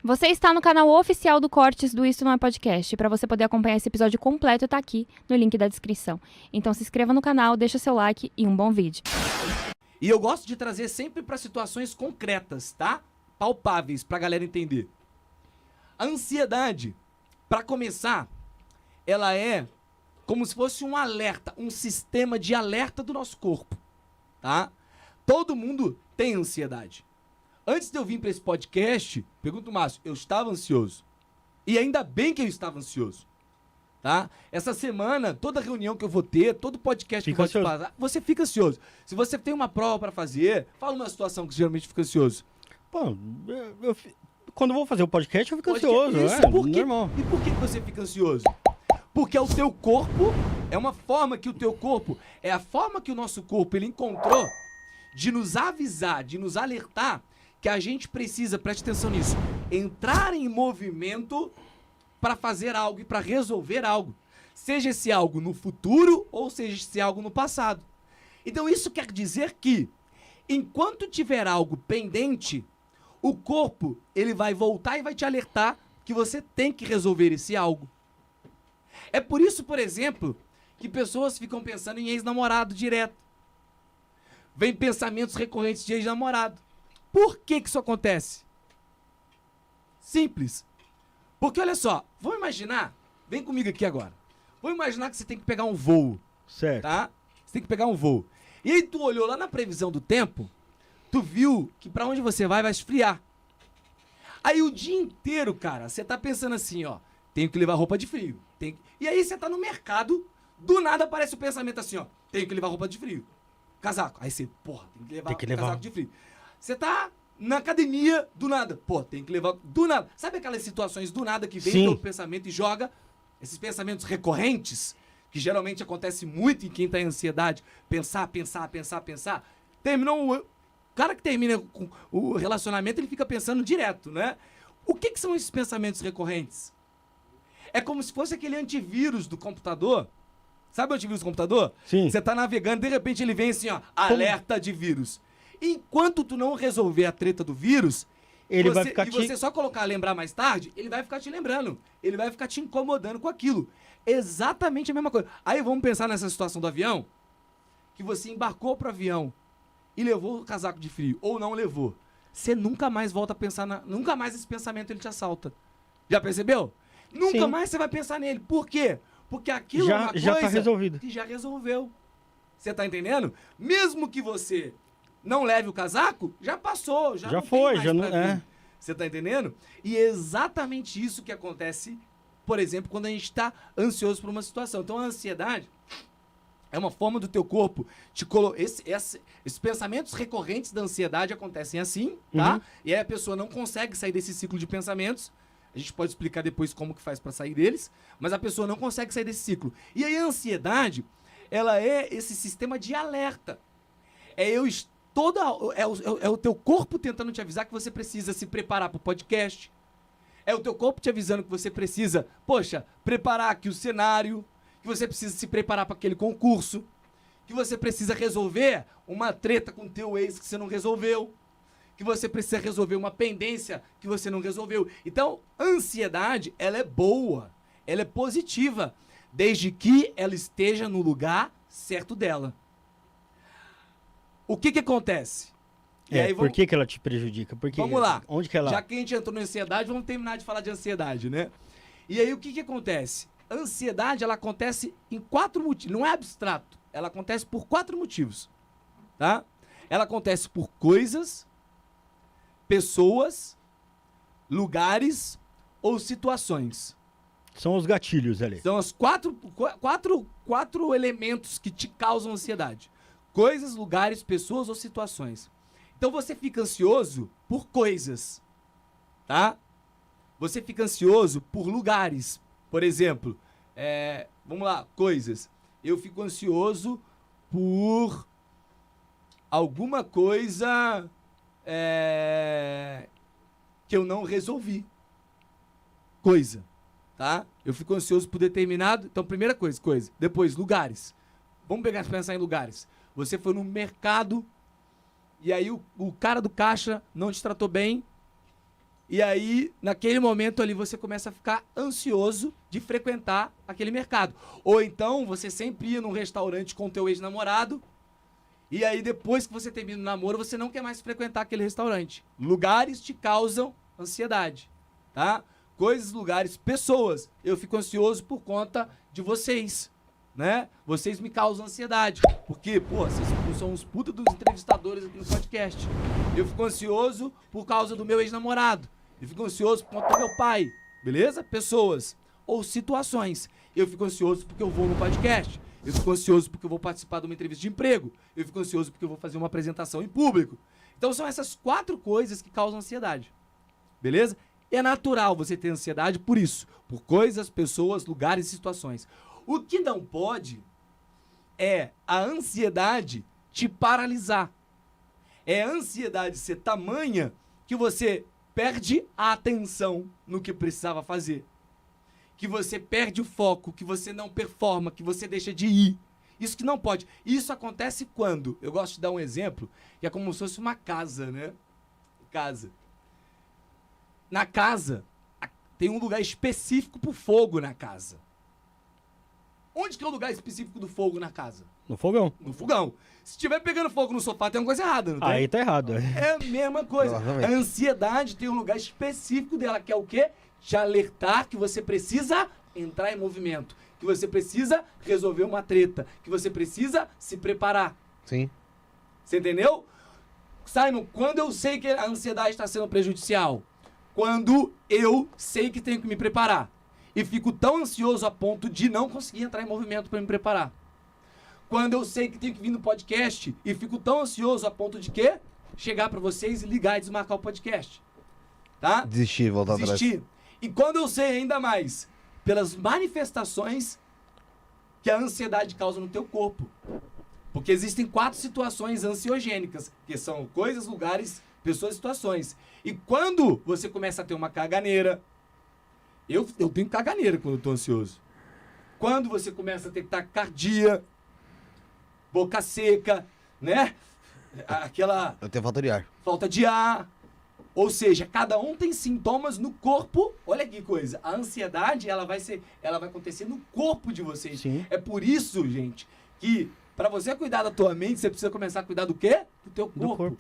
Você está no canal oficial do Cortes do Isso Não é Podcast. Para você poder acompanhar esse episódio completo, tá aqui no link da descrição. Então se inscreva no canal, deixa seu like e um bom vídeo. E eu gosto de trazer sempre para situações concretas, tá? Palpáveis, pra galera entender. A ansiedade, para começar, ela é como se fosse um alerta, um sistema de alerta do nosso corpo, tá? Todo mundo tem ansiedade. Antes de eu vir para esse podcast, pergunto, Márcio, eu estava ansioso. E ainda bem que eu estava ansioso, tá? Essa semana, toda reunião que eu vou ter, todo podcast que eu vou te fazer, você fica ansioso. Se você tem uma prova para fazer, fala uma situação que você geralmente fica ansioso. Pô, quando eu vou fazer o podcast, eu fico ansioso, isso, normal. E por que você fica ansioso? Porque o teu corpo, é uma forma que o teu corpo, é a forma que o nosso corpo ele encontrou de nos avisar, de nos alertar que a gente precisa, preste atenção nisso, entrar em movimento para fazer algo e para resolver algo. Seja esse algo no futuro ou seja esse algo no passado. Então isso quer dizer que, enquanto tiver algo pendente, o corpo ele vai voltar e vai te alertar que você tem que resolver esse algo. É por isso, por exemplo, que pessoas ficam pensando em ex-namorado direto. Vem pensamentos recorrentes de ex-namorado. Por que isso acontece? Simples. Porque olha só, vamos imaginar, vem comigo aqui agora. Vamos imaginar que você tem que pegar um voo. Certo. Tá? Você tem que pegar um voo. E aí tu olhou lá na previsão do tempo, tu viu que pra onde você vai esfriar. Aí o dia inteiro, cara, você tá pensando assim, ó, tenho que levar roupa de frio. E aí você tá no mercado, do nada aparece o pensamento assim, ó, tenho que levar roupa de frio. Casaco. Aí você, porra, tem que levar casaco de frio. Você tá na academia, do nada. Pô, tem que levar... Do nada. Sabe aquelas situações do nada que vem pelo pensamento e joga? Esses pensamentos recorrentes, que geralmente acontece muito em quem tá em ansiedade. Pensar. Terminou... O cara que termina com o relacionamento, ele fica pensando direto, né? O que são esses pensamentos recorrentes? É como se fosse aquele antivírus do computador. Sabe o antivírus do computador? Sim. Você tá navegando, de repente ele vem assim, ó, alerta de vírus. Enquanto tu não resolver a treta do vírus, você só colocar lembrar mais tarde, ele vai ficar te lembrando. Ele vai ficar te incomodando com aquilo. Exatamente a mesma coisa. Aí vamos pensar nessa situação do avião, que você embarcou pro avião e levou o casaco de frio, ou não levou. Você nunca mais volta a pensar nunca mais esse pensamento ele te assalta. Já percebeu? Nunca mais você vai pensar nele. Por quê? Porque aquilo é uma coisa já tá resolvido. Que já resolveu. Você tá entendendo? Mesmo que você não leve o casaco, já passou, já foi, já não é. Você tá entendendo? E é exatamente isso que acontece, por exemplo, quando a gente tá ansioso por uma situação. Então a ansiedade é uma forma do teu corpo te colocar. Esses pensamentos recorrentes da ansiedade acontecem assim, tá? E aí a pessoa não consegue sair desse ciclo de pensamentos. A gente pode explicar depois como que faz para sair deles, mas a pessoa não consegue sair desse ciclo. E aí a ansiedade, ela é esse sistema de alerta. É o teu corpo tentando te avisar que você precisa se preparar para o podcast. É o teu corpo te avisando que você precisa, preparar aqui o cenário, que você precisa se preparar para aquele concurso, que você precisa resolver uma treta com o teu ex que você não resolveu, que você precisa resolver uma pendência que você não resolveu. Então, a ansiedade, ela é boa, ela é positiva, desde que ela esteja no lugar certo dela. O que acontece? Por que ela te prejudica? Vamos lá. Onde que ela... Já que a gente entrou na ansiedade, vamos terminar de falar de ansiedade, né? E aí, o que acontece? A ansiedade, ela acontece em 4 motivos. Não é abstrato. Ela acontece por 4 motivos, tá? Ela acontece por coisas, pessoas, lugares ou situações. São os gatilhos ali. São os quatro elementos que te causam ansiedade. Coisas, lugares, pessoas ou situações. Então você fica ansioso por coisas, tá? Você fica ansioso por lugares. Por exemplo, vamos lá, coisas. Eu fico ansioso por alguma coisa que eu não resolvi. Coisa, tá? Eu fico ansioso por determinado... Então, primeira coisa. Depois, lugares. Vamos pensar em lugares. Você foi no mercado e aí o cara do caixa não te tratou bem E aí, naquele momento ali, você começa a ficar ansioso de frequentar aquele mercado. Ou então, você sempre ia num restaurante com o teu ex-namorado, e aí depois que você termina o namoro, você não quer mais frequentar aquele restaurante. Lugares te causam ansiedade, tá? Coisas, lugares, pessoas. Eu fico ansioso por conta de vocês, né? Vocês me causam ansiedade. Porque, pô, vocês são uns puta dos entrevistadores aqui no podcast. Eu fico ansioso por causa do meu ex-namorado. Eu fico ansioso por conta do meu pai. Beleza? Pessoas. Ou situações. Eu fico ansioso porque eu vou no podcast. Eu fico ansioso porque eu vou participar de uma entrevista de emprego. Eu fico ansioso porque eu vou fazer uma apresentação em público. Então são essas 4 coisas que causam ansiedade. Beleza? É natural você ter ansiedade por isso. Por coisas, pessoas, lugares e situações. O que não pode é a ansiedade te paralisar. É a ansiedade ser tamanha que você perde a atenção no que precisava fazer. Que você perde o foco, que você não performa, que você deixa de ir. Isso que não pode. Isso acontece quando? Eu gosto de dar um exemplo, que é como se fosse uma casa, né? Casa. Na casa, tem um lugar específico pro fogo na casa. Onde que é o lugar específico do fogo na casa? No fogão. No fogão. Se estiver pegando fogo no sofá, tem uma coisa errada, não tem? Aí tá errado. É a mesma coisa. A ansiedade tem um lugar específico dela, que é o quê? Te alertar que você precisa entrar em movimento, que você precisa resolver uma treta, que você precisa se preparar. Sim. Você entendeu? Simon, quando eu sei que a ansiedade está sendo prejudicial? Quando eu sei que tenho que me preparar. E fico tão ansioso a ponto de não conseguir entrar em movimento para me preparar. Quando eu sei que tenho que vir no podcast e fico tão ansioso a ponto de quê? Chegar para vocês e ligar e desmarcar o podcast. Tá? Desistir, voltar atrás. E quando eu sei ainda mais pelas manifestações que a ansiedade causa no teu corpo. Porque existem 4 situações ansiogênicas, que são coisas, lugares, pessoas e situações. E quando você começa a ter uma caganeira, eu tenho caganeira quando eu tô ansioso. Quando você começa a ter taquicardia, boca seca, né? Aquela... Eu tenho falta de ar. Falta de ar. Ou seja, cada um tem sintomas no corpo. Olha que coisa. A ansiedade, ela vai acontecer no corpo de vocês. Sim. É por isso, gente, que para você cuidar da tua mente, você precisa começar a cuidar do quê? Do teu corpo.